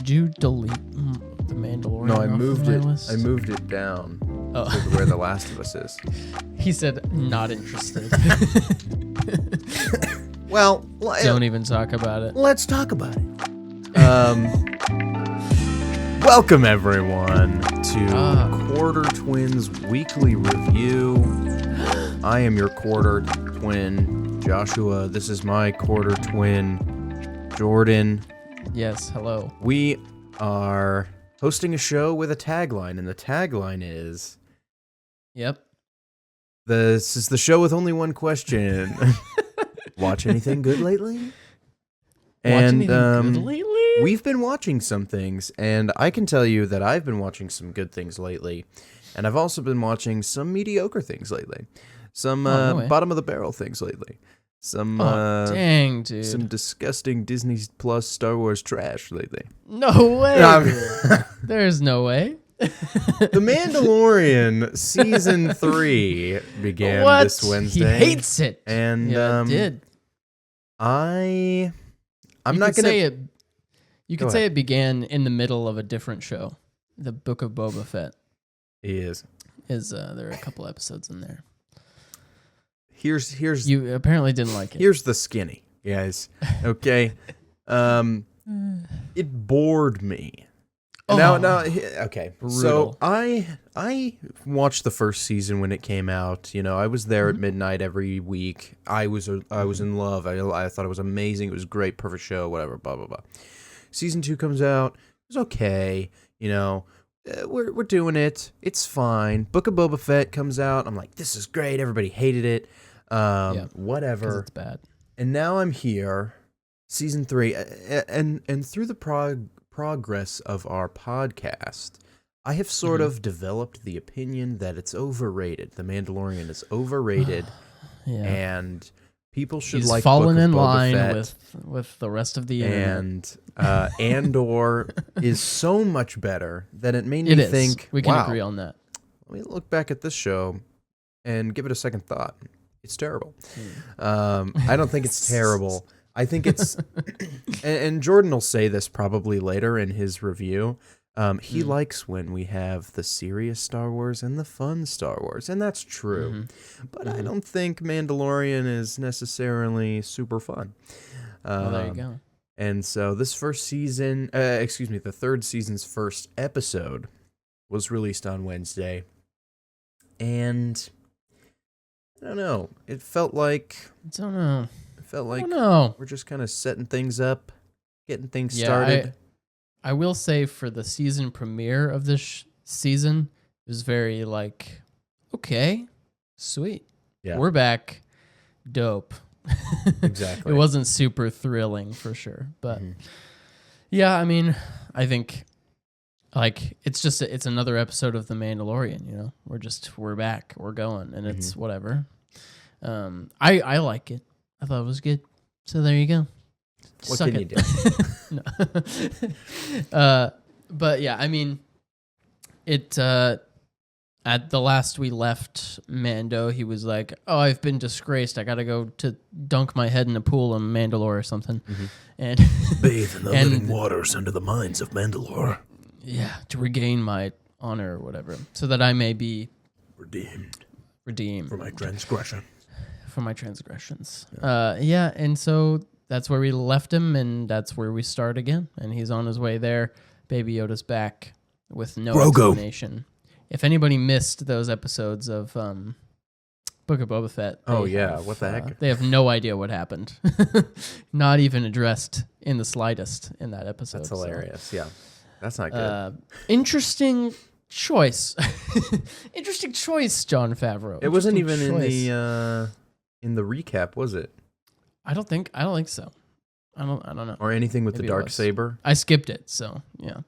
Did you delete the Mandalorian? No, I moved it. List? I moved it down to where The Last of Us is. He said, "Not interested." Well, don't even talk about it. Let's talk about it. Welcome everyone to Quarter Twins Weekly Review. I am your quarter twin, Joshua. This is my quarter twin, Jordan. Yes, hello. We are hosting a show with a tagline, and the tagline is... Yep. This is the show with only one question. Watch anything good lately? We've been watching some things, and I can tell you that I've been watching some good things lately, and I've also been watching some mediocre things lately. Some bottom of the barrel things lately. Some dang, dude. Some disgusting Disney Plus Star Wars trash lately. No way. There's no way. The Mandalorian Season 3 began this Wednesday. He hates it. And it did. I'm not gonna say it. You could say it began in the middle of a different show. The Book of Boba Fett. Is there are a couple episodes in there. Here's you apparently didn't like it. Here's the skinny, guys. Okay. It bored me. Now, okay. Brutal. So I watched the first season when it came out. You know, I was there at midnight every week. I was in love. I thought it was amazing. It was great, perfect show, whatever. Blah blah blah. Season 2 comes out. It was okay. You know, we're doing it. It's fine. Book of Boba Fett comes out. I'm like, this is great. Everybody hated it. Whatever. It's bad. And now I'm here, Season 3, and through the progress of our podcast, I have sort of developed the opinion that it's overrated. The Mandalorian is overrated, and people should He's like fallen Book of in Boba line Fett, with the rest of the internet. and Andor is so much better that it made me think. We can wow, agree on that. let me look back at this show and give it a second thought. It's terrible. I don't think it's terrible. I think it's, and Jordan will say this probably later in his review. He likes when we have the serious Star Wars and the fun Star Wars, and that's true. But I don't think Mandalorian is necessarily super fun. Well, there you go. And so this first season, the third season's first episode was released on Wednesday, and I don't know. It felt like we're just kind of setting things up, getting things started. I will say for the season premiere of this season, it was very like, okay, sweet. Yeah. We're back. Dope. Exactly. It wasn't super thrilling for sure. But yeah, I mean, I think like it's another episode of The Mandalorian, you know? We're back. We're going, and it's whatever. I like it. I thought it was good. So there you go. What can you do? But yeah, I mean, it at the last we left Mando, he was like, "Oh, I've been disgraced. I got to go to dunk my head in a pool in Mandalore or something." And bathe in the living waters under the mines of Mandalore. Yeah, to regain my honor or whatever, so that I may be redeemed for my transgression. For my transgressions. Yeah, and so that's where we left him, and that's where we start again. And he's on his way there. Baby Yoda's back with no explanation. If anybody missed those episodes of Book of Boba Fett, what the heck? They have no idea what happened. Not even addressed in the slightest in that episode. That's hilarious. So. Yeah, that's not good. Interesting choice. Interesting choice, Jon Favreau. It wasn't even in the recap, was it? I don't think so. I don't know. Or anything with the Darksaber? I skipped it, so yeah.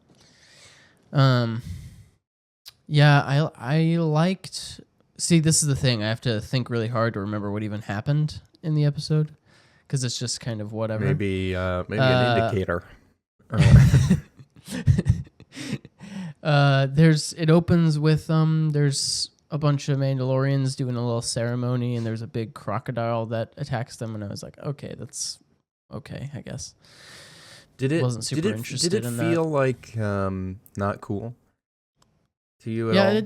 Yeah, I liked. See, this is the thing. I have to think really hard to remember what even happened in the episode, because it's just kind of whatever. Maybe an indicator. It opens with there's a bunch of Mandalorians doing a little ceremony, and there's a big crocodile that attacks them, and I was like, okay, that's okay, I guess. wasn't super interested did it in feel that. like not cool to you at Yeah, all? it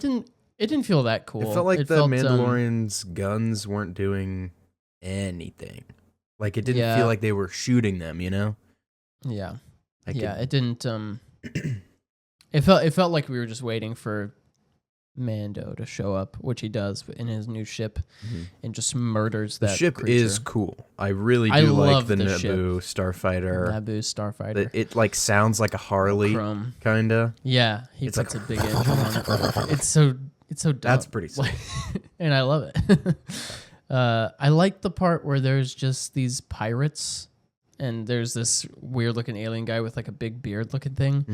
didn't feel that cool. It felt like it the felt, Mandalorian's guns weren't doing anything. Like it didn't feel yeah, like they were shooting them, you know? yeah, I yeah. could It didn't. It felt like we were just waiting for Mando to show up, which he does in his new ship, and just murders the that ship creature. is cool. I really I do like love the the ship. Naboo starfighter. Naboo starfighter. It like sounds like a Harley Chrome. kinda. Yeah, he It's puts like a big engine on it. It's so dumb. That's pretty sick. And I love it. I like the part where there's just these pirates, and there's this weird looking alien guy with like a big beard looking thing,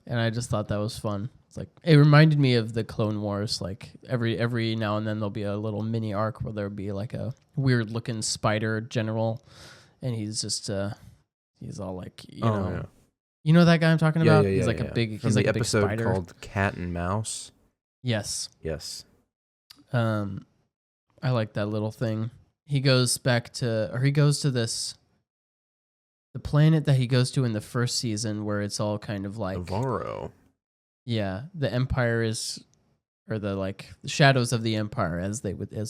and I just thought that was fun. It's like it reminded me of the Clone Wars. Like every now and then there'll be a little mini arc where there'll be like a weird looking spider general, and he's just he's all like you know that guy I'm talking about. He's like a big From he's the like a big episode spider called Cat and Mouse. Yes. Yes. I like that little thing. He goes to this the planet that he goes to in the first season where it's all kind of like Navarro. Yeah, the Empire is, or the like the shadows of the Empire, as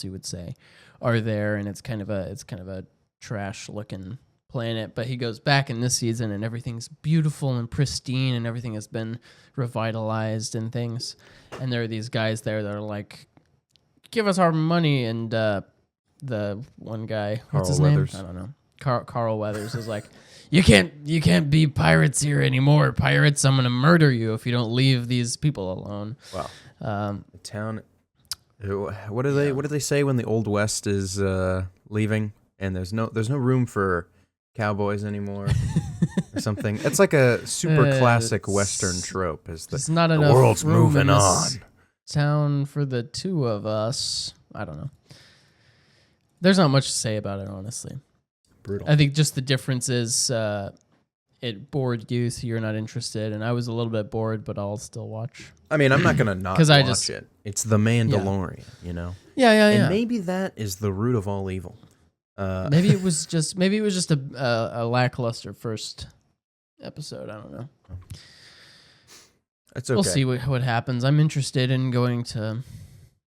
you would say, are there, and it's kind of a trash looking planet. But he goes back in this season, and everything's beautiful and pristine, and everything has been revitalized and things. And there are these guys there that are like, "Give us our money," and the one guy, what's his name? I don't know. Carl Weathers is like, You can't be pirates here anymore. Pirates, I'm gonna murder you if you don't leave these people alone. Wow. The town. What do they say when the Old West is leaving and there's no room for cowboys anymore or something? It's like a super classic Western trope. It's not enough. The world's moving on. Town for the two of us. I don't know. There's not much to say about it, honestly. Brutal. I think just the difference is it bored you, so you're not interested, and I was a little bit bored, but I'll still watch. I mean, I'm not gonna not watch it. It's the Mandalorian, you know. Yeah. And maybe that is the root of all evil. Maybe it was just a lackluster first episode. I don't know. It's okay. We'll see what happens. I'm interested in going to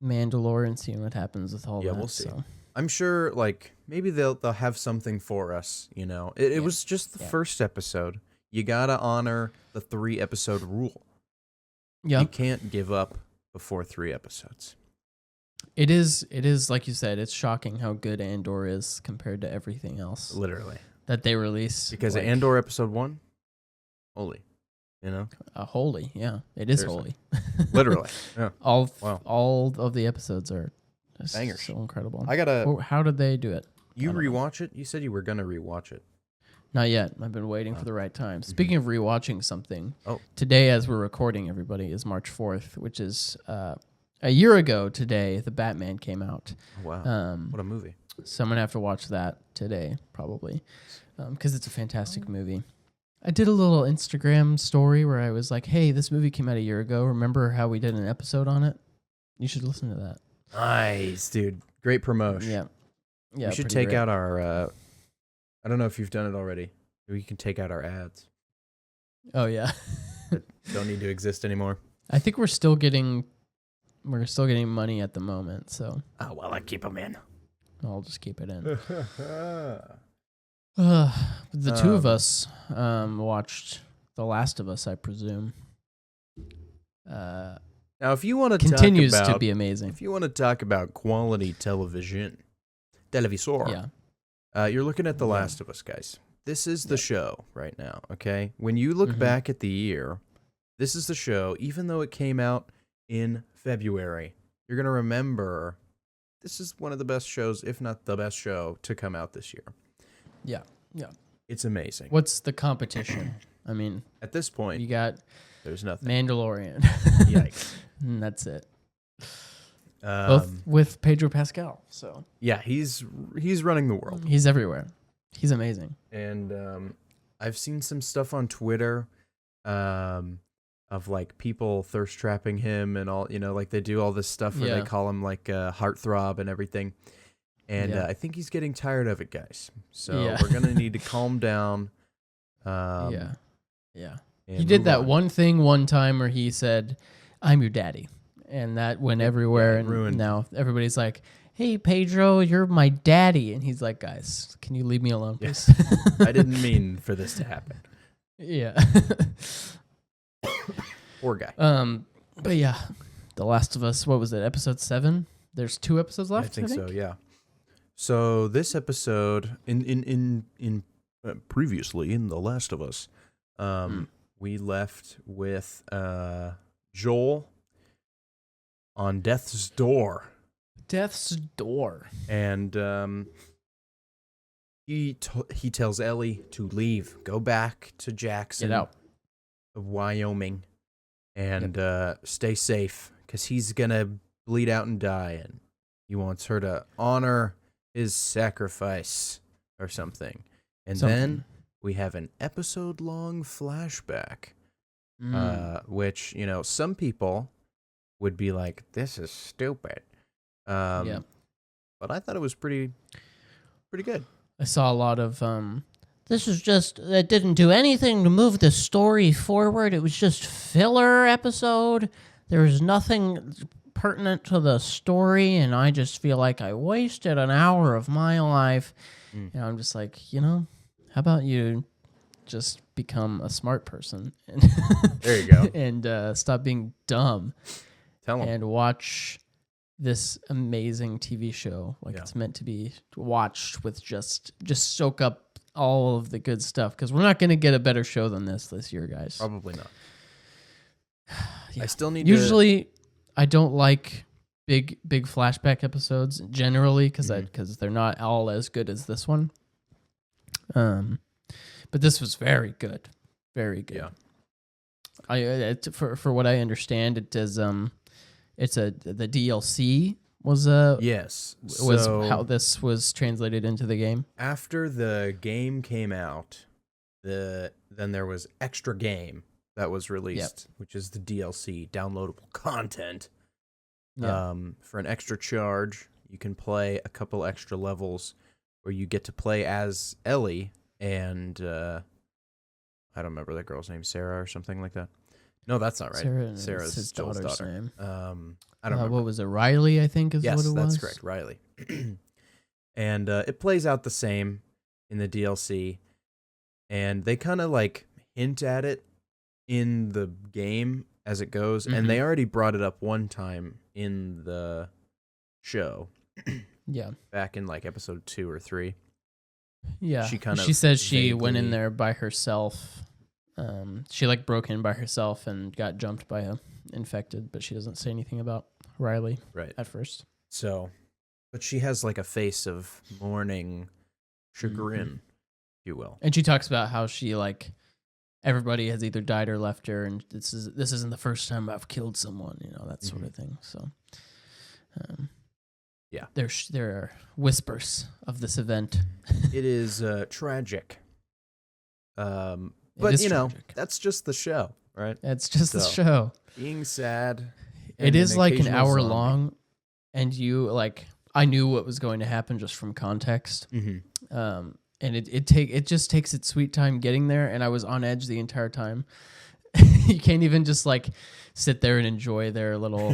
Mandalore and seeing what happens with all that. Yeah, we'll see. So. I'm sure, like, maybe they'll have something for us, you know. It was just the first episode. You gotta honor the 3-episode rule. Yeah. You can't give up before 3 episodes. It is like you said, it's shocking how good Andor is compared to everything else. Literally. That they release. Because Andor episode 1, holy. You know? Holy, yeah. It is holy. Literally. Yeah. All of the episodes are bangers. So incredible. How did they do it? You rewatch it? You said you were going to rewatch it. Not yet. I've been waiting for the right time. Speaking of rewatching something, today as we're recording, everybody, is March 4th, which is a year ago today, The Batman came out. Oh, wow. What a movie. So I'm going to have to watch that today, probably, because it's a fantastic movie. I did a little Instagram story where I was like, hey, this movie came out a year ago. Remember how we did an episode on it? You should listen to that. Nice, dude. Great promotion. Yeah. We should take out our, I don't know if you've done it already. We can take out our ads. Oh, yeah. That don't need to exist anymore. I think we're still getting money at the moment, so. Oh, well, I keep them in. I'll just keep it in. The two of us watched The Last of Us, I presume. Now, if you want to continues to be amazing. If you want to talk about quality televisor, you're looking at The Last of Us, guys. This is the show right now, okay? When you look back at the year, this is the show, even though it came out in February, you're going to remember this is one of the best shows, if not the best show, to come out this year. Yeah. It's amazing. What's the competition? I mean, at this point, there's nothing. Mandalorian. Yikes. And that's it. Both with Pedro Pascal. So yeah, he's running the world. He's everywhere. He's amazing. And I've seen some stuff on Twitter of like people thirst trapping him and all, you know, like they do all this stuff where they call him like a heartthrob and everything. And I think he's getting tired of it, guys. So we're gonna need to calm down. Yeah. And He did move that on. one thing one time where he said, "I'm your daddy." And that went everywhere. it And ruined- now everybody's like, "Hey, Pedro, you're my daddy." And he's like, "Guys, can you leave me alone, please?" I didn't mean for this to happen. Yeah. Poor guy. But yeah, The Last of Us, what was it, episode 7? There's 2 episodes left, I think so. Yeah. So this episode in previously in The Last of Us, we left with Joel on death's door. Death's door. And he tells Ellie to leave, go back to Jackson Get out. of Wyoming, and stay safe because he's gonna bleed out and die, and he wants her to honor his sacrifice or something. And then we have an episode-long flashback, which some people would be like, "This is stupid." Yeah. But I thought it was pretty good. I saw a lot of this is just that didn't do anything to move the story forward. It was just filler episode. There was nothing pertinent to the story, and I just feel like I wasted an hour of my life. And I'm just like, how about you just become a smart person and There you go. and stop being dumb Tell him. and watch this amazing TV show like it's meant to be watched with just soak up all of the good stuff, because we're not going to get a better show than this year, guys. Probably not. Yeah. I still need Usually I don't like big flashback episodes generally because they're not all as good as this one. But this was very good. Very good. Yeah. For what I understand, it does it's the DLC was yes. was So how this was translated into the game. after the game came out, then there was extra game that was released, which is the DLC, downloadable content. Yeah. For an extra charge, you can play a couple extra levels where you get to play as Ellie and I don't remember that girl's name, Sarah or something like that. No, that's not right. Sarah's his Joel's daughter's daughter. name. I don't remember. What was it? Riley, I think, is Yes, what it was. that's correct, Riley. And it plays out the same in the DLC, and they kind of like hint at it in the game as it goes, and they already brought it up one time in the show. Yeah. Back in like episode 2 or 3. Yeah. She She says she went in vaguely- there by herself. She like broke in by herself and got jumped by a infected, but she doesn't say anything about Riley Right. at first. So, but she has like a face of mourning chagrin, if you will. And she talks about how she like everybody has either died or left her, and this isn't the first time I've killed someone, that sort of thing. So, Yeah. there are whispers of this event. It is tragic. It But is tragic. tragic. That's just the show, right? It's just the So, show. Being sad. It and is like an occasional hour zombie. long, and you like I knew what was going to happen just from context. And it just takes its sweet time getting there, and I was on edge the entire time. You can't even just like sit there and enjoy their little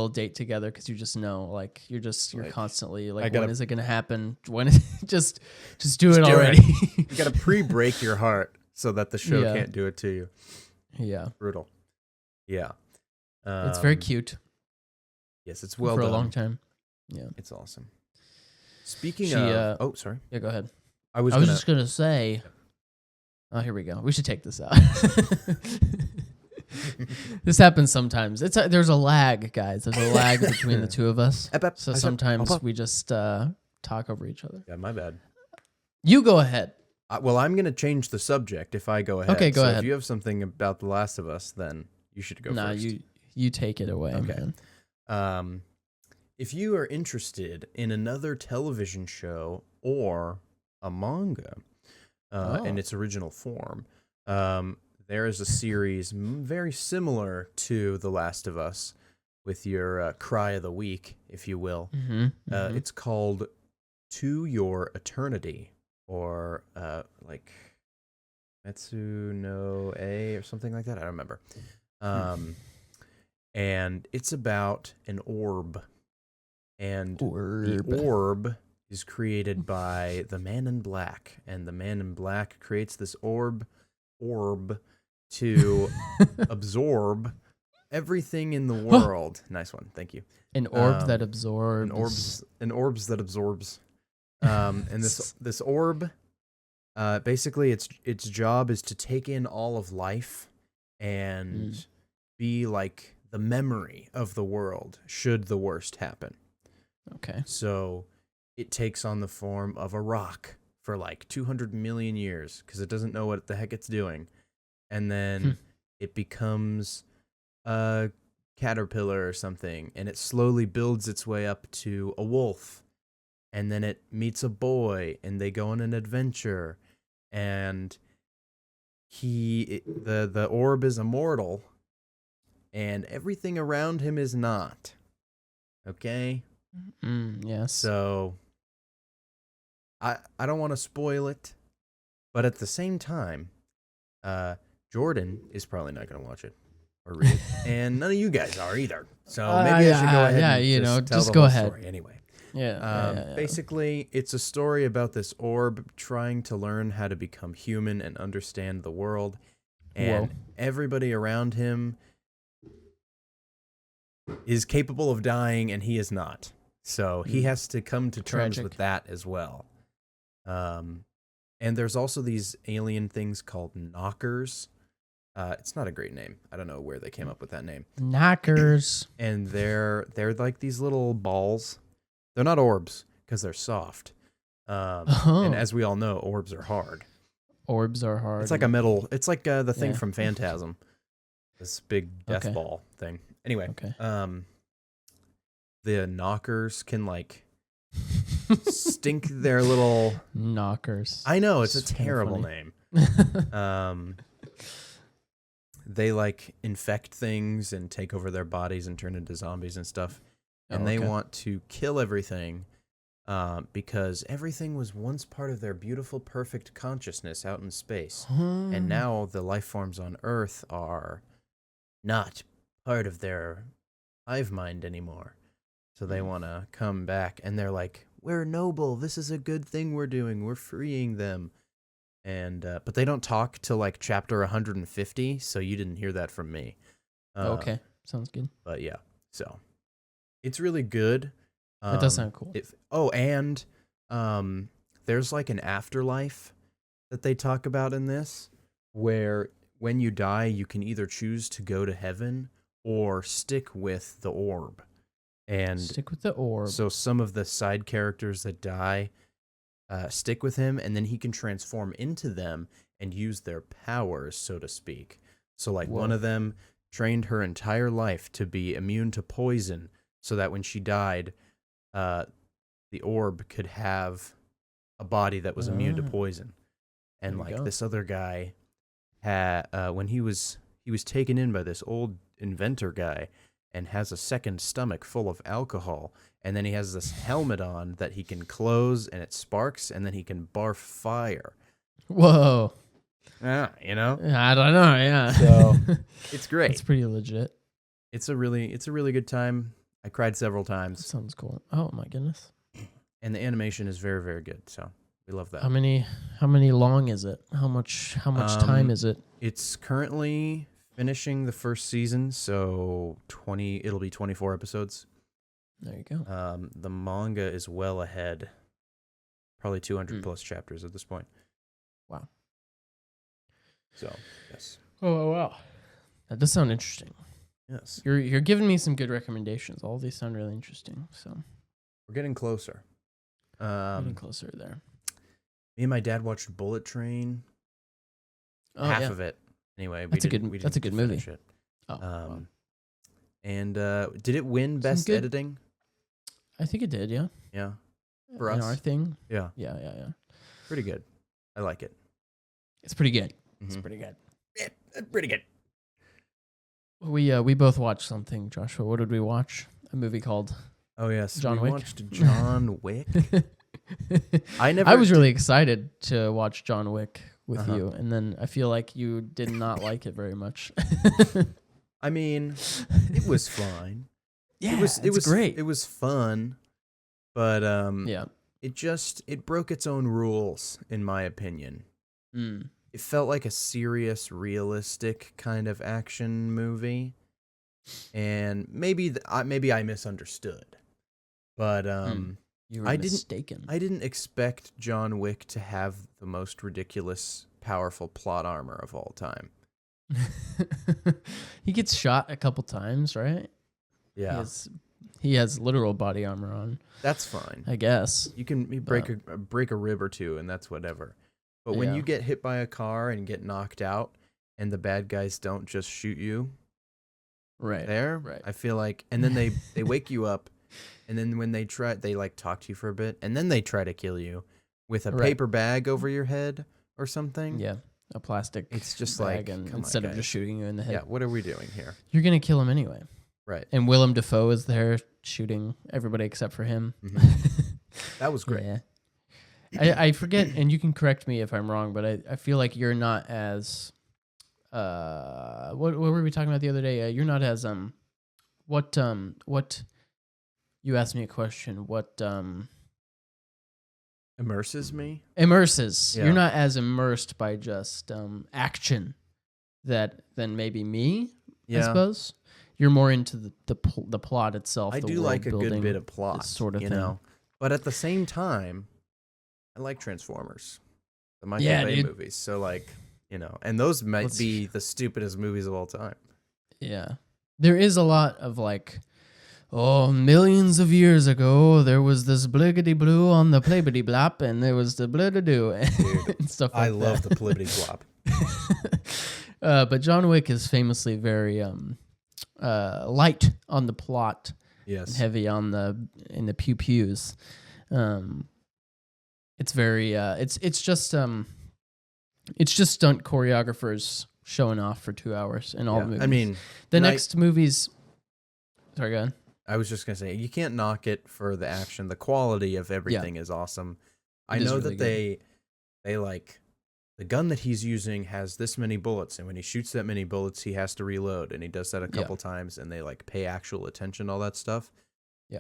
date together, because you just know, like you're Like, constantly I like, gotta- when is it gonna happen? When is just do it do it. already? You got to pre-break your heart so that the show Yeah. can't do it to you. Yeah, Brutal. Yeah. it's very cute Yes, it's well for done. a long time. Yeah, It's awesome. Speaking She, of, oh, sorry. yeah. Go ahead. I was I was gonna. just gonna say. Oh, here we go. We should take this out. This happens sometimes. There's a lag, guys. There's a lag between the two of us. So sometimes we just talk over each other. Yeah, my bad. You go ahead. Well, I'm gonna change the subject if I go ahead. Okay, go so ahead. If you have something about The Last of Us, then you should go Nah, first. you take it away, Okay. man. If you are interested in another television show or a manga in its original form, there is a series very similar to The Last of Us with your cry of the week, if you will. It's called To Your Eternity, or like Metsu no A or something like that. I don't remember. And it's about an orb. And the orb is created by the Man in Black. And the Man in Black creates this orb to absorb everything in the world. Nice one. Thank you. An orb that absorbs. An orbs that absorbs. And this orb, basically its job is to take in all of life and be like the memory of the world should the worst happen. Okay. So it takes on the form of a rock for like 200 million years because it doesn't know what the heck it's doing. And then it becomes a caterpillar or something, and it slowly builds its way up to a wolf. And then it meets a boy, and they go on an adventure. And the orb is immortal, and everything around him is not. Okay? Yes. So I don't want to spoil it, but at the same time, Jordan is probably not going to watch it or read it, and none of you guys are either. So maybe I should go ahead and just go ahead. Story anyway. Basically, it's a story about this orb trying to learn how to become human and understand the world, and everybody around him is capable of dying, and he is not. So he has to come to terms with that as well. And there's also these alien things called knockers. It's not a great name. I don't know where they came up with that name. Knockers. And they're like these little balls. They're not orbs because they're soft. And as we all know, orbs are hard. Orbs are hard. It's like a metal. It's like the thing from Phantasm. This big death ball thing. Anyway, the knockers can like stink their little knockers. I know it's a terrible name. They like infect things and take over their bodies and turn into zombies and stuff. And they want to kill everything because everything was once part of their beautiful, perfect consciousness out in space. And now the life forms on Earth are not part of their hive mind anymore. So they want to come back, and they're like, we're noble. This is a good thing we're doing. We're freeing them. And but they don't talk till like chapter 150, so you didn't hear that from me. Okay, sounds good. But yeah, so it's really good. That does sound cool. And there's like an afterlife that they talk about in this, where when you die, you can either choose to go to heaven or stick with the orb. And stick with the orb. So some of the side characters that die stick with him, and then he can transform into them and use their powers, so to speak. So like one of them trained her entire life to be immune to poison, so that when she died, the orb could have a body that was immune to poison. And like this other guy had, when he was taken in by this old inventor guy, and has a second stomach full of alcohol, and then he has this helmet on that he can close, and it sparks, and then he can barf fire. Whoa. Yeah, you know? I don't know, yeah. So it's great. It's pretty legit. It's a really good time. I cried several times. That sounds cool. Oh my goodness. And the animation is very, very good, so we love that. How many long is it? How much time is it? It's currently finishing the first season, so it'll be 24 episodes. There you go. The manga is well ahead. Probably 200 plus chapters at this point. Wow. So, yes. Oh, wow. That does sound interesting. Yes. You're giving me some good recommendations. All of these sound really interesting. So we're getting closer. Getting closer there. Me and my dad watched Bullet Train. Half of it. Anyway, that's a good movie. It. And did it win Best Editing? I think it did, yeah. Yeah. For us. Our thing? Yeah. Yeah. Pretty good. I like it. It's pretty good. Mm-hmm. It's pretty good. Yeah, pretty good. We both watched something, Joshua. What did we watch? A movie called John Wick. Watched John Wick. I was really excited to watch John Wick with you, and then I feel like you did not like it very much. I mean, it was fine. Yeah, it was great. It was fun, but Yeah. it broke its own rules, in my opinion. Mm. It felt like a serious, realistic kind of action movie, and maybe I misunderstood, but You were I mistaken. I didn't expect John Wick to have the most ridiculous, powerful plot armor of all time. He gets shot a couple times, right? Yeah, He has literal body armor on. that's fine. I guess. You can break a rib or two, and that's whatever. But when Yeah. you get hit by a car and get knocked out, and the bad guys don't just shoot you Right. there, I feel like, and then they wake you up, and then when they like talk to you for a bit, and then they try to kill you with a paper bag over your head or something. Yeah. A plastic. It's just bag, like, and come instead on, of just shooting you in the head. yeah, what are we doing here? You're gonna kill him anyway. Right. And Willem Dafoe is there shooting everybody except for him. That was great. Yeah. I forget, and you can correct me if I'm wrong, but I feel like you're not as what were we talking about the other day? You're not as what you asked me a question. What Immerses me. immerses? Yeah. You're not as immersed by just action than maybe me. I suppose you're more into the plot itself. I the do world like a good building, bit of plot, this sort of you thing. know. But at the same time, I like Transformers, the Michael Yeah, Bay dude. movies. So like, you know, and those might be the stupidest movies of all time. Yeah. There is a lot of like, oh, millions of years ago, there was this bliggity blue on the playbity blap, and there was the blidadoo and stuff like that. I love the plibbity flop. But John Wick is famously very light on the plot, and Yes. heavy on in the pew pews. It's very it's just stunt choreographers showing off for 2 hours in all the movies. I mean, the next movies. Sorry, go ahead. I was just gonna say, you can't knock it for the action. The quality of everything is awesome. I know really that they like the gun that he's using has this many bullets, and when he shoots that many bullets, he has to reload, and he does that a couple times, and they like pay actual attention, all that stuff,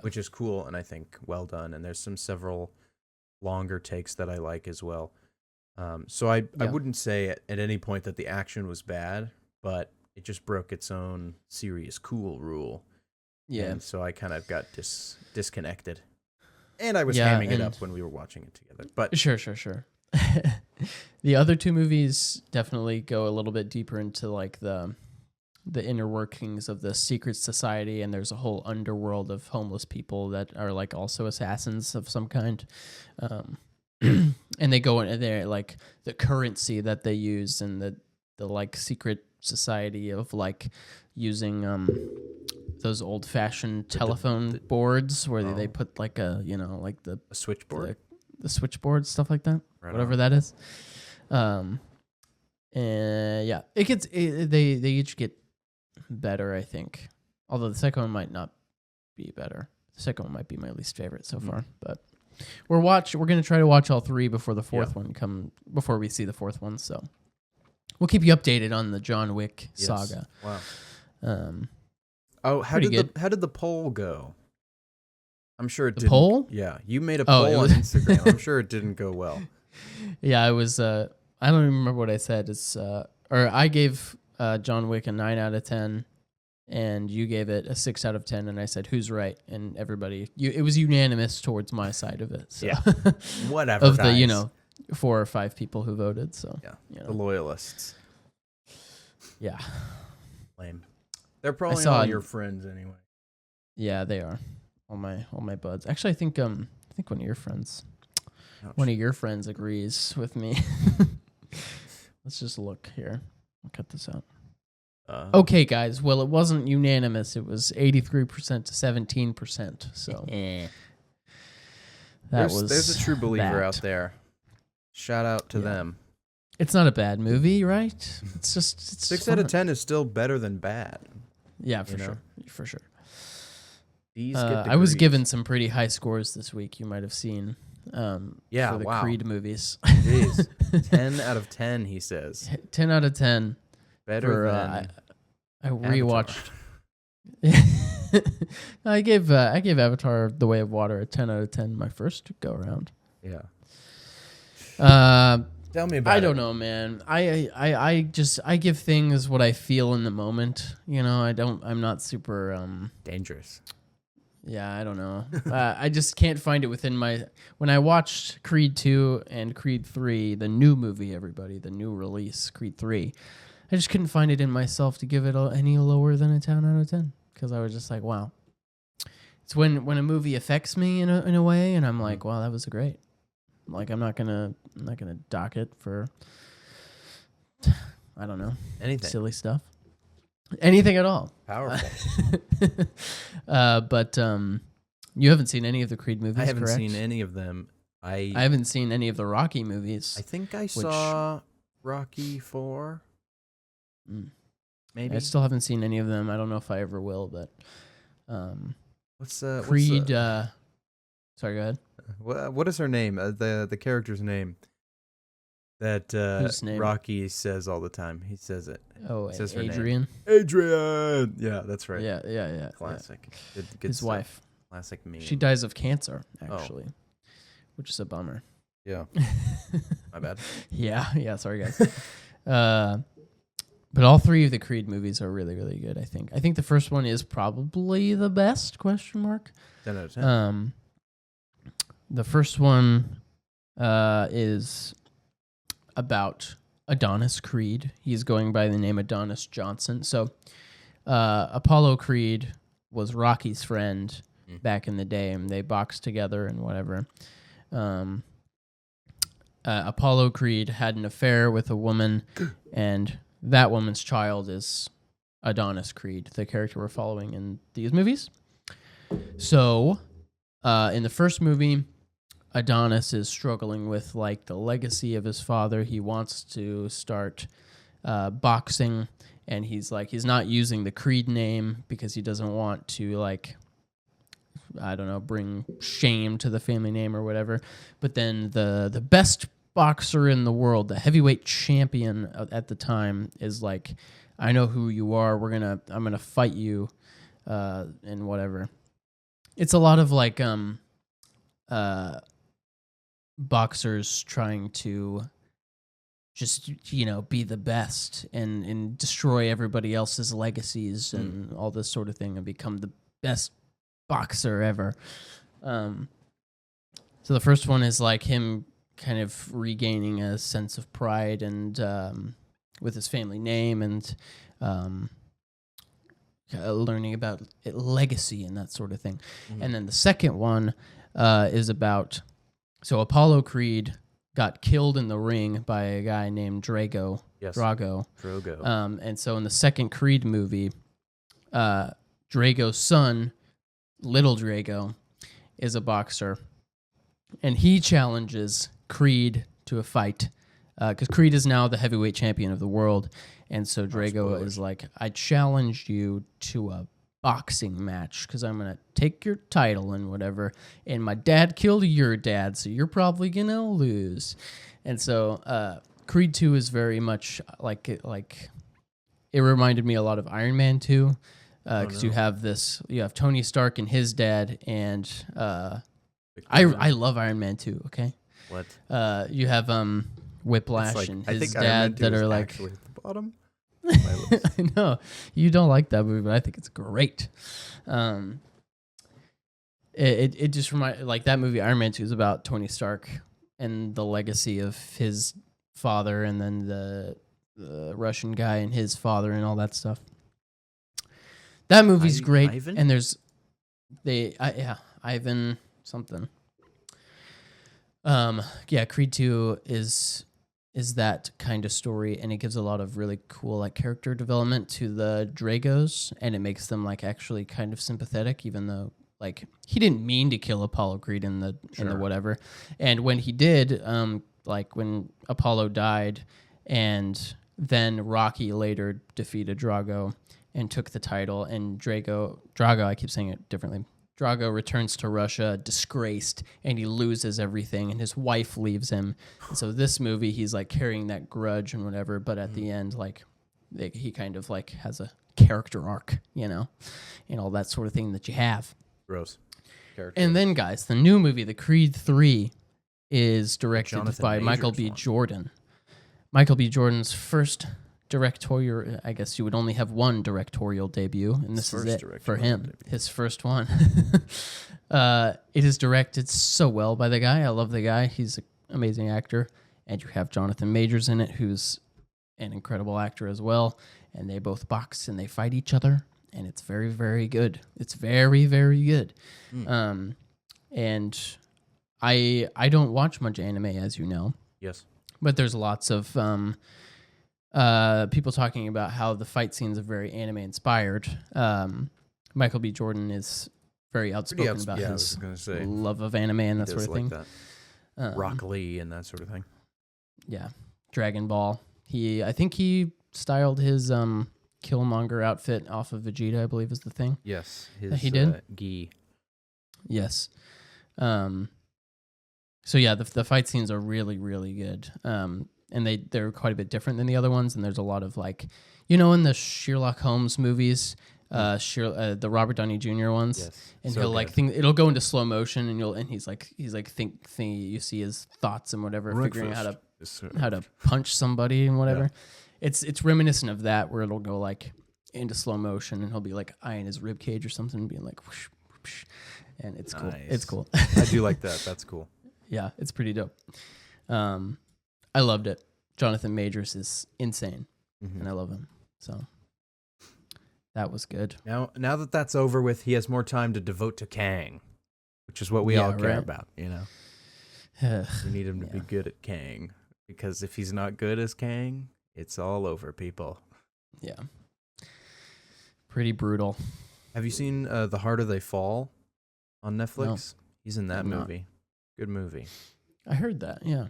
which is cool, and I think well done. And there's several longer takes that I like as well. So I wouldn't say at any point that the action was bad, but it just broke its own serious cool rule. Yeah. And so I kind of got disconnected. And I was hamming it up when we were watching it together. But Sure. The other two movies definitely go a little bit deeper into like the inner workings of the secret society, and there's a whole underworld of homeless people that are like also assassins of some kind. And they go into their like the currency that they use, and the like secret society of like using those old fashioned telephone boards where they put like a like a switchboard, the switchboard, stuff like that, whatever that is. And yeah, it gets they each get better, I think. Although the second one might not be better. The second one might be my least favorite so far, but we're going to try to watch all three before the fourth one before we see the fourth one. So we'll keep you updated on the John Wick saga. Wow. How pretty did the poll go? I'm sure it The didn't. poll? Yeah, you made a poll on Instagram. I'm sure it didn't go well. Yeah, I was. I don't even remember what I said. It's or I gave John Wick a 9 out of 10, and you gave it a 6 out of 10, and I said, "Who's right?" And everybody, it was unanimous towards my side of it. So. Yeah, whatever. Of guys. the 4 or 5 people who voted. So the loyalists. Yeah, lame. They're probably all your friends anyway. Yeah, they are. All my buds. Actually, I think one of your friends. One of your friends agrees with me. Let's just look here. I'll cut this out. Okay, guys. Well, it wasn't unanimous. It was 83% to 17%. So there's a true believer out there. Shout out to them. It's not a bad movie, right? It's just 6 out of 10 is still better than bad. Yeah, for sure. These get I was given some pretty high scores this week. You might have seen. Yeah, for the wow. Creed movies. Jeez. 10 out of 10, he says. 10 out of 10. Better than I Avatar. rewatched. I gave Avatar: The Way of Water a 10 out of 10 my first go around. Yeah. Uh, Tell me about it. I don't know, man. I give things what I feel in the moment. You know, I'm not super Dangerous. yeah, I don't know. I just can't find it within my. When I watched Creed 2 and Creed 3, the new movie, the new release, Creed 3, I just couldn't find it in myself to give it any lower than a 10 out of 10 because I was just like, wow. It's when a movie affects me in a way, and I'm like, wow, that was great. Like I'm not gonna dock it for I don't know Anything. silly stuff, anything at all. Powerful. But you haven't seen any of the Creed movies. I haven't correct? seen any of them. I haven't seen any of the Rocky movies. I think I saw Rocky 4. Maybe. I still haven't seen any of them. I don't know if I ever will, but What's Creed. Sorry, go ahead. What is her name? The character's name that Whose name? Rocky says all the time. He says it. Oh, Says her name. Adrian. Adrian. Yeah, that's right. Yeah. Classic. Yeah. Good His stuff. wife. Classic meme. She dies of cancer, actually, which is a bummer. Yeah. My bad. Yeah. Sorry, guys. But all three of the Creed movies are really, really good. I think the first one is probably the best? 10 out of 10. The first one is about Adonis Creed. He's going by the name Adonis Johnson. So Apollo Creed was Rocky's friend back in the day, and they boxed together and whatever. Apollo Creed had an affair with a woman, and that woman's child is Adonis Creed, the character we're following in these movies. So, in the first movie, Adonis is struggling with like the legacy of his father. He wants to start boxing, and he's not using the Creed name because he doesn't want to bring shame to the family name or whatever. But then the best boxer in the world, the heavyweight champion at the time, is like, I know who you are. I'm gonna fight you, and whatever. It's a lot of like boxers trying to just be the best and destroy everybody else's legacies and all this sort of thing and become the best boxer ever. So the first one is like him kind of regaining a sense of pride and with his family name and learning about legacy and that sort of thing. And then the second one is about, so Apollo Creed got killed in the ring by a guy named Drago. Yes. Drogo. Drogo. And so in the second Creed movie, Drago's son, Little Drago, is a boxer, and he challenges Creed to a fight because Creed is now the heavyweight champion of the world. And so Drago is like, I challenge you to a boxing match because I'm going to take your title and whatever. And my dad killed your dad, so you're probably going to lose. And so Creed 2 is very much like it reminded me a lot of Iron Man 2 because you have Tony Stark and his dad, and I love Iron Man 2, okay? What? You have Whiplash and his dad that are like actually at the bottom. I know you don't like that movie, but I think it's great. It just like that movie Iron Man 2 is about Tony Stark and the legacy of his father, and then the Russian guy and his father and all that stuff. That movie's great, Ivan? and there's Ivan something. Creed 2 is that kind of story, and it gives a lot of really cool like character development to the Dragos, and it makes them like actually kind of sympathetic, even though like he didn't mean to kill Apollo Creed in the whatever. And when he did, like when Apollo died, and then Rocky later defeated Drago and took the title, and Drago, I keep saying it differently. Drago returns to Russia disgraced, and he loses everything, and his wife leaves him. And so this movie, he's like carrying that grudge and whatever, but at the end, like he kind of like has a character arc, you know, and all that sort of thing that you have. Gross. Character. And then, guys, the new movie, The Creed 3, is directed Jonathan by Majors Michael B. one. Jordan. Michael B. Jordan's first directorial, I guess you would only have one directorial debut, and this is it for him, his first one. It is directed so well by the guy. I love the guy. He's an amazing actor. And you have Jonathan Majors in it, who's an incredible actor as well. And they both box and they fight each other. And it's very, very good. It's very, very good. And I don't watch much anime, as you know. Yes. But there's lots of people talking about how the fight scenes are very anime inspired. Michael B. Jordan is very outspoken about his love of anime and that sort of thing. That. Rock Lee and that sort of thing. Yeah, Dragon Ball. I think he styled his Killmonger outfit off of Vegeta, I believe is the thing. Yes, he did. Gi. Yes. So yeah, the fight scenes are really, really good. And they're quite a bit different than the other ones. And there's a lot of like, you know, in the Sherlock Holmes movies, the Robert Downey Jr. ones, yes, and so he'll like it'll go into slow motion, and he's like you see his thoughts and whatever, figuring out how to punch somebody and whatever. Yeah. It's reminiscent of that, where it'll go like into slow motion, and he'll be like eyeing his rib cage or something, being like whoosh, whoosh, and it's cool. It's cool. I do like that. That's cool. Yeah, it's pretty dope. I loved it. Jonathan Majors is insane, and I love him. So that was good. Now that that's over with, he has more time to devote to Kang, which is what we all care about, you know? We need him to be good at Kang, because if he's not good as Kang, it's all over, people. Yeah. Pretty brutal. Have you seen The Harder They Fall on Netflix? No, he's in that movie. Good movie. I heard that, yeah.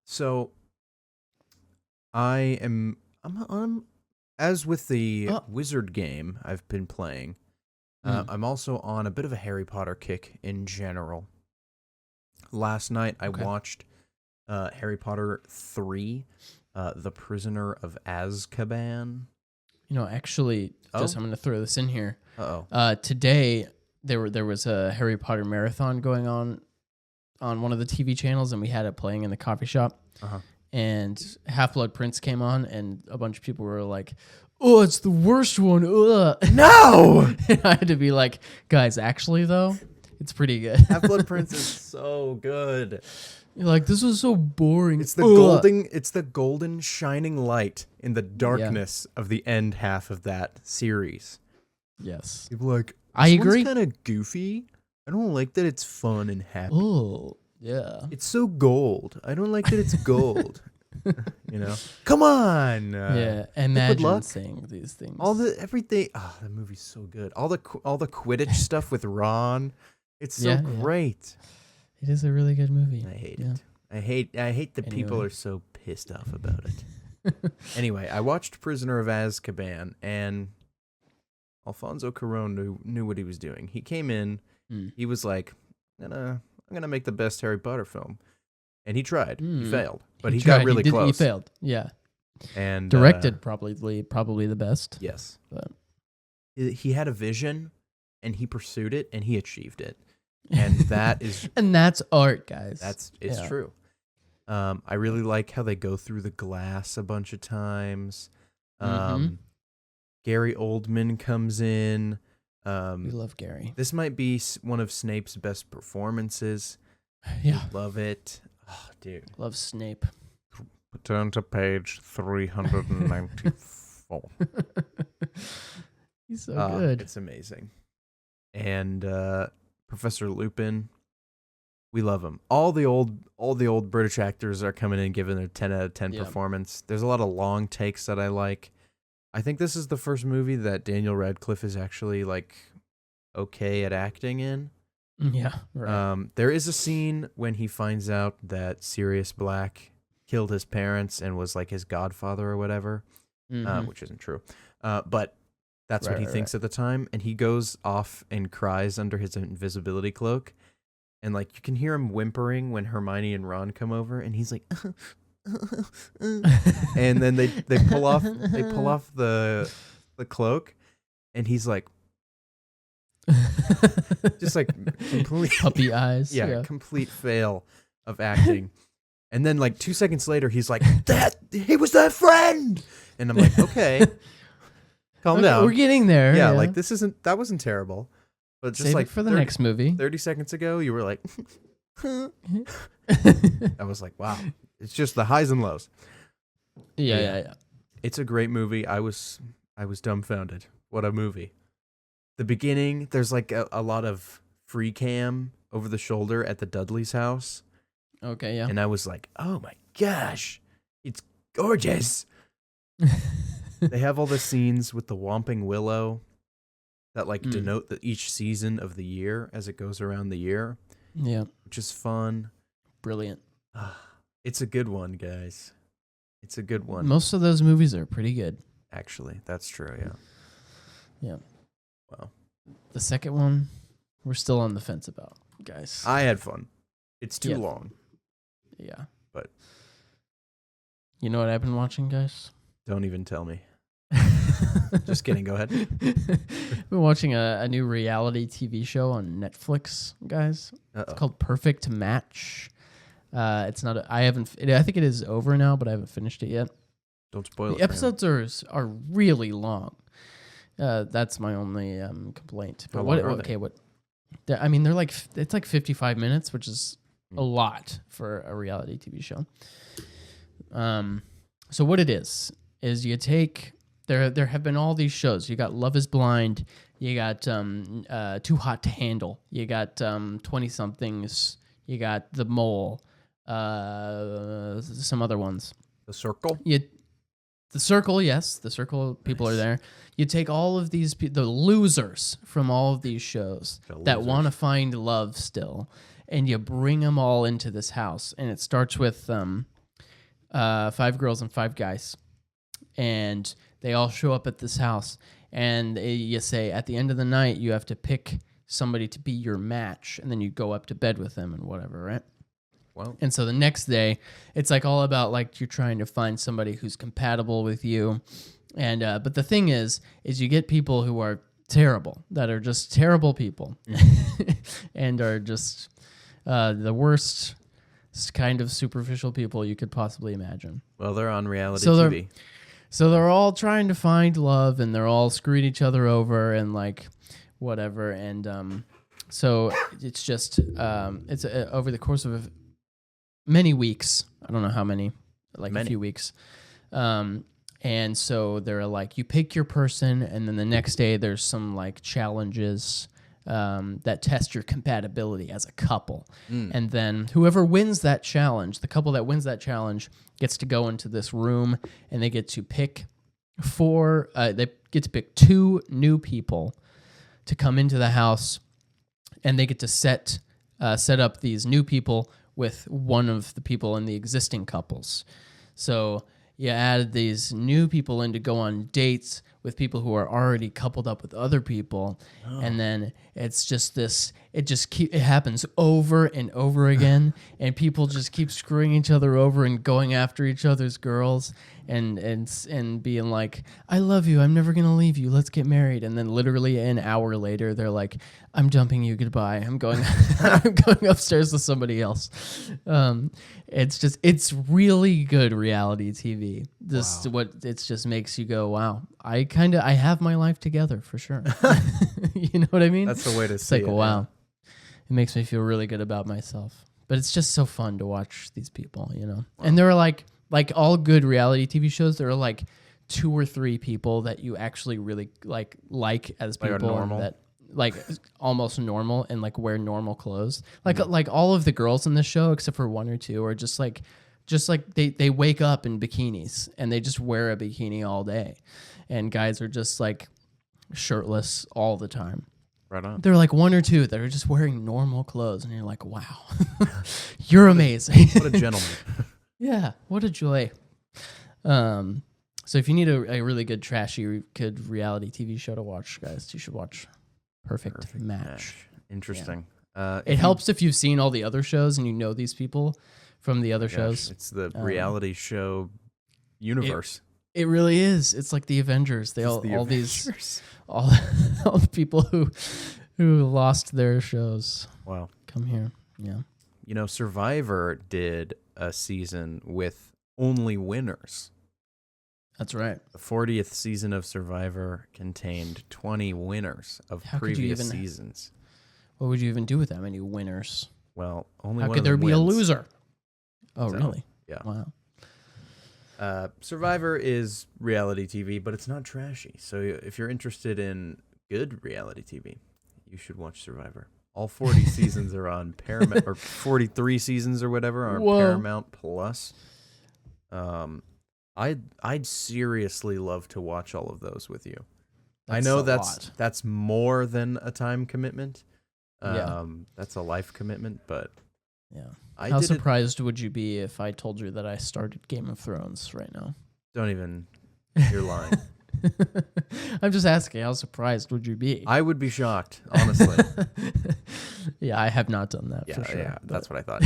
So I'm as with the Wizard game I've been playing, I'm also on a bit of a Harry Potter kick in general. Last night I watched Harry Potter 3, The Prisoner of Azkaban. You know, actually, I'm going to throw this in here. Uh-oh. Today there was a Harry Potter marathon going on one of the TV channels, and we had it playing in the coffee shop. And Half-Blood Prince came on, and a bunch of people were like, "Oh, it's the worst one." Ugh. No! And I had to be like, guys, actually, though, it's pretty good. Half-Blood Prince is so good. You're like, this was so boring. It's the golden shining light in the darkness of the end half of that series. Yes. People are like, I agree. It's kind of goofy. I don't like that it's fun and happy. Oh, yeah. It's so gold. I don't like that it's gold. You know? Come on. Yeah. Imagine saying these things. Everything. Oh, the movie's so good. All the Quidditch stuff with Ron. It's so great. It is a really good movie. I hate it. I hate that people are so pissed off about it. Anyway, I watched Prisoner of Azkaban, and Alfonso Cuarón knew what he was doing. He came in. He was like, I'm gonna make the best Harry Potter film, and he tried. He failed, but he got really close. He failed. Yeah, and directed probably the best. Yes, but he had a vision, and he pursued it, and he achieved it, and that is and that's art, guys. It's true. I really like how they go through the glass a bunch of times. Gary Oldman comes in. We love Gary. This might be one of Snape's best performances. Yeah. Love it. Oh, dude. Love Snape. Turn to page 394. He's so good. It's amazing. And Professor Lupin, we love him. All the old British actors are coming in giving their 10 out of 10 performance. There's a lot of long takes that I like. I think this is the first movie that Daniel Radcliffe is actually like okay at acting in. Yeah, right. There is a scene when he finds out that Sirius Black killed his parents and was like his godfather or whatever. which isn't true. But that's what he Right. thinks at the time. And he goes off and cries under his invisibility cloak. And like you can hear him whimpering when Hermione and Ron come over, and he's like, and then they pull off the cloak, and he's like, just like complete puppy eyes. yeah, complete fail of acting. And then like 2 seconds later, he's like, he was that friend, and I'm like, okay, calm down. We're getting there. Yeah, like that wasn't terrible. But just Save like it for the next movie. 30 seconds ago, you were like, I was like, wow. It's just the highs and lows. Yeah. It's a great movie. I was dumbfounded. What a movie. The beginning, there's like a lot of free cam over the shoulder at the Dudley's house. Okay, yeah. And I was like, oh my gosh, it's gorgeous. They have all the scenes with the Whomping Willow that like denote each season of the year as it goes around the year. Yeah. Which is fun. Brilliant. It's a good one, guys. It's a good one. Most of those movies are pretty good. Actually, that's true, yeah. Yeah. Wow. The second one, we're still on the fence about, guys. I had fun. It's too long. Yeah. But you know what I've been watching, guys? Don't even tell me. Just kidding. Go ahead. I've been watching a new reality TV show on Netflix, guys. It's called Perfect Match. It's not. I think it is over now, but I haven't finished it yet. Don't spoil it. The episodes are really long. That's my only complaint. But what? Okay, what? I mean, it's like 55 minutes, which is a lot for a reality TV show. So what it is you take. There have been all these shows. You got Love is Blind. You got Too Hot to Handle. You got 20-somethings. You got The Mole. Some other ones. The Circle? The Circle, yes. The Circle, people are there. You take all of these, the losers from all of these shows that want to find love still, and you bring them all into this house. And it starts with 5 girls and 5 guys. And they all show up at this house, and you say at the end of the night you have to pick somebody to be your match, and then you go up to bed with them and whatever, right? Wow. And so the next day, it's like all about like you're trying to find somebody who's compatible with you, and but the thing is you get people who are terrible, that are just terrible people, and are just the worst kind of superficial people you could possibly imagine. Well, they're on reality TV. So they're all trying to find love, and they're all screwing each other over and like whatever. And so it's just it's over the course of many weeks. I don't know how many, like a few weeks. And so they're like, you pick your person, and then the next day there's some like challenges that test your compatibility as a couple. And then whoever wins that challenge, the couple that wins that challenge, gets to go into this room, and they get to pick 2 new people to come into the house, and they get to set up these new people with one of the people in the existing couples. So you add these new people in to go on dates with people who are already coupled up with other people, and then it's just this. It happens over and over again, and people just keep screwing each other over and going after each other's girls, and being like, "I love you. I'm never gonna leave you. Let's get married." And then literally an hour later, they're like, "I'm dumping you. Goodbye. I'm going. I'm going upstairs with somebody else." It's really good reality TV. It just makes you go, "Wow, I have my life together for sure." You know what I mean? That's the way to It's see like, it. wow. Yeah. It makes me feel really good about myself. But it's just so fun to watch these people, you know? Wow. And there are like all good reality TV shows, there are like 2 or 3 people that you actually really like as people, normal. that like almost normal and like wear normal clothes. Like all of the girls in this show, except for 1 or 2, are just like they wake up in bikinis and they just wear a bikini all day. And guys are just like shirtless all the time. Right on. There are like 1 or 2 that are just wearing normal clothes, and you're like, wow, you're amazing. What a gentleman. Yeah, what a joy. So if you need a really good, trashy, good reality TV show to watch, guys, you should watch Perfect Match. Interesting. It helps if you've seen all the other shows and you know these people from the other shows. It's the reality show universe. It really is. It's like the Avengers. They all the people who lost their shows. Wow. Come here. Yeah. You know, Survivor did a season with only winners. That's right. The 40th season of Survivor contained 20 winners of previous seasons. What would you even do with that many winners? Well, only How one could of there them be a wins. loser? Oh, So, really? Yeah. Wow. Survivor is reality TV, but it's not trashy. So if you're interested in good reality TV, you should watch Survivor. All 40 seasons are on Paramount, or 43 seasons or whatever are on Paramount Plus. I'd seriously love to watch all of those with you. I know that's more than a time commitment. That's a life commitment, but yeah. How surprised would you be if I told you that I started Game of Thrones right now? Don't even. You're lying. I'm just asking, how surprised would you be? I would be shocked, honestly. Yeah, I have not done that for sure. Yeah, that's what I thought.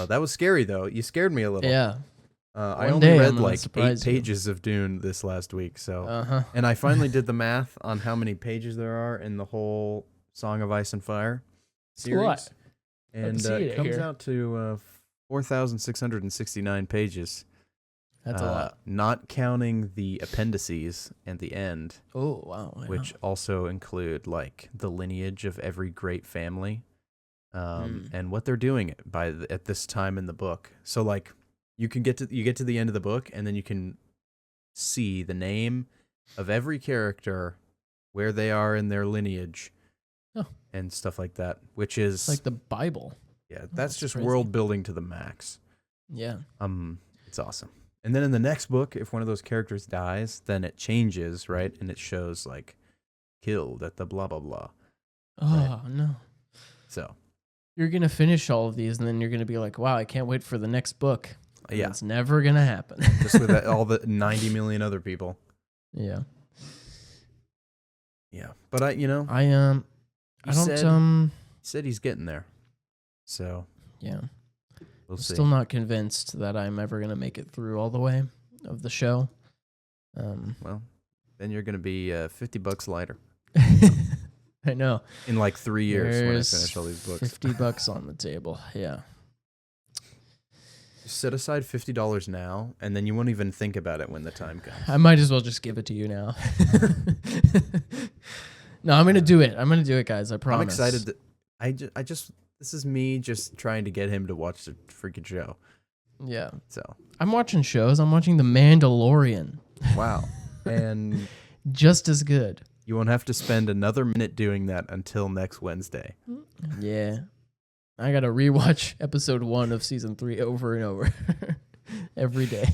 That was scary, though. You scared me a little. Yeah. I only read like 8 pages of Dune this last week, so and I finally did the math on how many pages there are in the whole Song of Ice and Fire series, and it comes out to 4,669 pages. That's a lot, not counting the appendices and the end. Oh wow! Which also include like the lineage of every great family, and what they're doing at this time in the book. So like. You get to the end of the book, and then you can see the name of every character, where they are in their lineage, and stuff like that. Which is it's like the Bible. Yeah, that's just crazy. World building to the max. Yeah. It's awesome. And then in the next book, if one of those characters dies, then it changes, right? And it shows like killed at the blah blah blah. Oh no. So you're gonna finish all of these, and then you're gonna be like, "Wow, I can't wait for the next book." Yeah. It's never going to happen. Just with all the 90 million other people. Yeah. Yeah. But I don't said he's getting there. So, yeah. We'll see. Still not convinced that I'm ever going to make it through all the way of the show. Well, then you're going to be $50 lighter. I know. In like 3 years when I finish all these books. $50 on the table. Yeah. Set aside $50 now, and then you won't even think about it when the time comes. I might as well just give it to you now. No, I'm gonna do it. I'm gonna do it, guys. I promise. I'm excited. That this is me just trying to get him to watch the freaking show. Yeah. So I'm watching shows. I'm watching The Mandalorian. Wow. And just as good. You won't have to spend another minute doing that until next Wednesday. Yeah. I gotta rewatch episode 1 of season 3 over and over every day.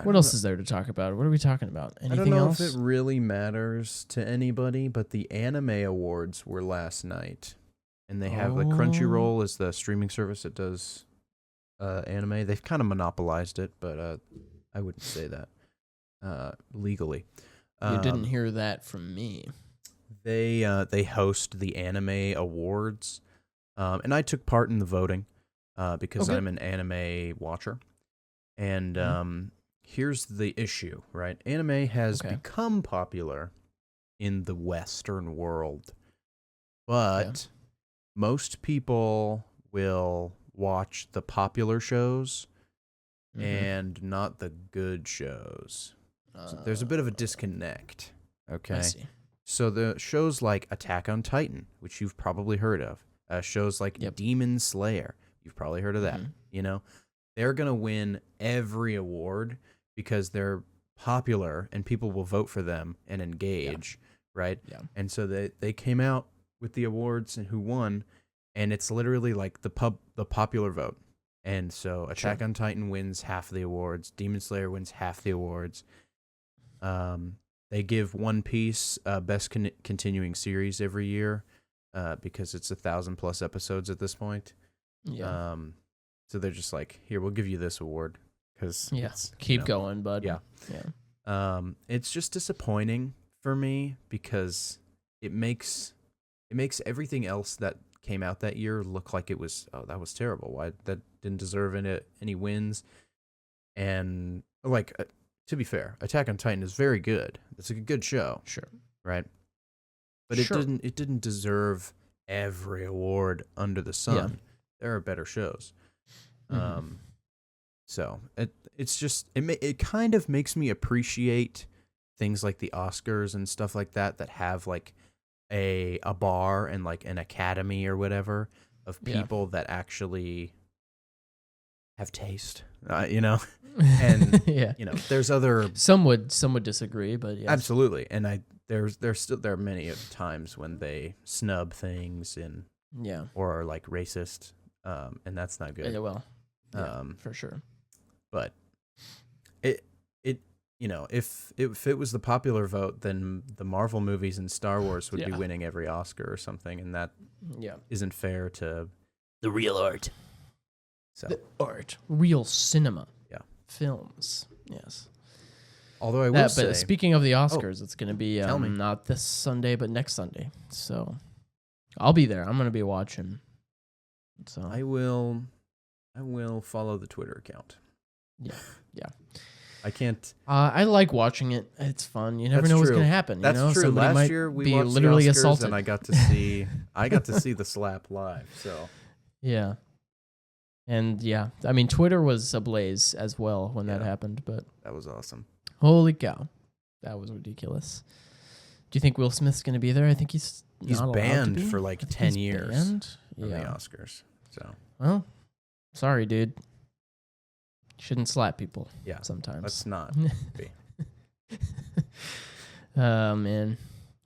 What else is there to talk about? What are we talking about? Anything else? I don't know if it really matters to anybody, but the Anime Awards were last night, and they have the Crunchyroll as the streaming service that does anime. They've kind of monopolized it, but I wouldn't say that legally. You didn't hear that from me. They host the Anime Awards, and I took part in the voting because I'm an anime watcher. And here's the issue, right? Anime has become popular in the Western world, but most people will watch the popular shows and not the good shows. So there's a bit of a disconnect, okay? I see. So the shows like Attack on Titan, which you've probably heard of, shows like Demon Slayer, you've probably heard of that, you know? They're going to win every award because they're popular and people will vote for them and engage, right? Yeah. And so they came out with the awards and who won, and it's literally like the popular vote. And so Attack on Titan wins half the awards, Demon Slayer wins half the awards. They give One Piece best continuing series every year because it's 1,000+ episodes at this point. Yeah. So they're just like, here, we'll give you this award because keep going, bud. Yeah. It's just disappointing for me because it makes everything else that came out that year look like it was, oh, that was terrible. Why that didn't deserve any wins. And like, to be fair, Attack on Titan is very good. It's a good show. Sure. Right. But it didn't deserve every award under the sun. Yeah. There are better shows. Mm-hmm. So it's just it kind of makes me appreciate things like the Oscars and stuff like that have like a bar and like an academy or whatever of people that actually have taste, and there's other some would disagree, but yes. Absolutely, and there are many times when they snub things and or are like racist, and that's not good. Yeah, well, for sure. But if it was the popular vote, then the Marvel movies and Star Wars would be winning every Oscar or something, and that isn't fair to the real art. So the art, real cinema, films, yes. Although I will say, but speaking of the Oscars, it's going to be not this Sunday, but next Sunday. So I'll be there. I'm going to be watching. So I will follow the Twitter account. Yeah. I can't. I like watching it. It's fun. You never know what's going to happen. That's true. Somebody Last year we watched literally the Oscars assaulted, and I got to see the slap live. So yeah, and I mean Twitter was ablaze as well when that happened. But that was awesome. Holy cow, that was ridiculous. Do you think Will Smith's going to be there? I think he's not banned allowed to be. for like 10 years from the Oscars. So well, sorry, dude. Shouldn't slap people. Yeah, sometimes. Let's not be. Man.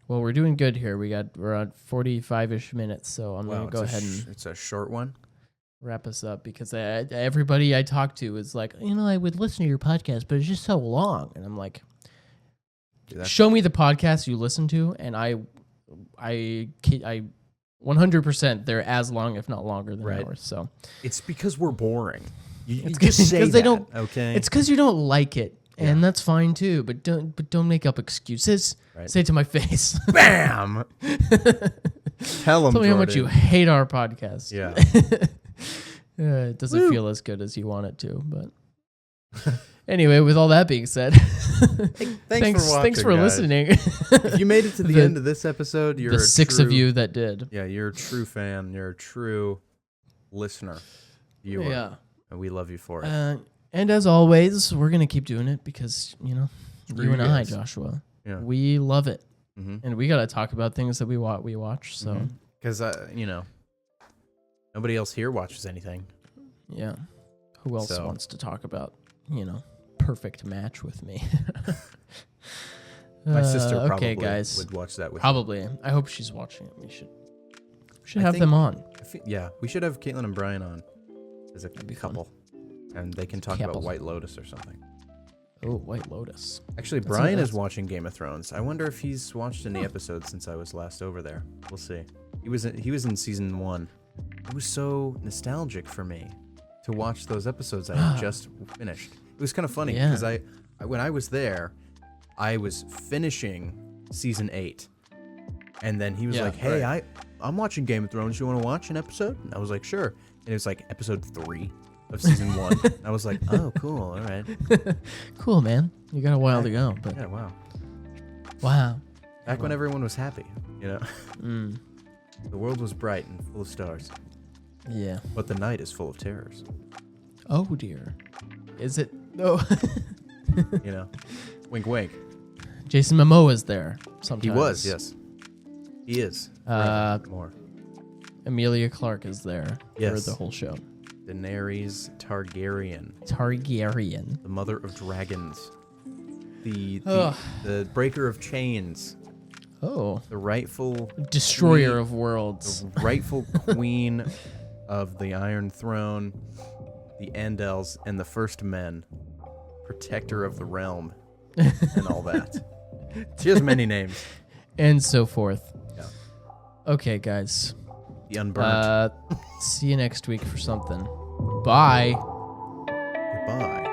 Well, we're doing good here. We're on 45-ish minutes, so I'm gonna go ahead and it's a short one. Wrap us up because everybody I talk to is like, I would listen to your podcast, but it's just so long, and I'm like, show me the podcast you listen to, and I 100% they're as long, if not longer than ours. So it's because we're boring. It's because they don't. Okay. It's because you don't like it, and that's fine too. But don't make up excuses. Right. Say it to my face. Bam. Tell them. Tell me how much you hate our podcast. Yeah. It doesn't feel as good as you want it to, but anyway. With all that being said, thanks for watching. Thanks for listening. If you made it to the end of this episode, you're the six of you that did. Yeah, you're a true fan. You're a true listener, viewer. Yeah. And we love you for it. And as always, we're going to keep doing it because, you and I, Joshua, we love it. Mm-hmm. And we got to talk about things that we watch. So, because, nobody else here watches anything. Yeah. Who else wants to talk about, perfect match with me? My sister probably would watch that with probably. Me. I hope she's watching it. We should have them on. We should have Caitlin and Brian on. As a couple, and they can talk about White Lotus or something. Oh, White Lotus. Actually, Brian is watching Game of Thrones. I wonder if he's watched any episodes since I was last over there. We'll see. He was in season 1. It was so nostalgic for me to watch those episodes I had just finished. It was kind of funny because when I was there, I was finishing season 8, and then he was like, "Hey, I'm watching Game of Thrones. You want to watch an episode?" And I was like, "Sure." And it was like episode 3 of season 1. I was like, "Oh, cool, all right." Cool, man. You got a while to go, but wow. Back when everyone was happy, The world was bright and full of stars. Yeah. But the night is full of terrors. Oh dear. Is it? No. Wink, wink. Jason Momoa's there sometimes. He was, yes. He is. More. Emilia Clarke is there for the whole show. Daenerys Targaryen. The mother of dragons. The the breaker of chains. Oh. The rightful destroyer of worlds. The rightful queen of the Iron Throne, the Andals, and the First Men. Protector of the realm. And all that. She has many names. And so forth. Yeah. Okay, guys. The unburnt. See you next week for something. Bye. Goodbye.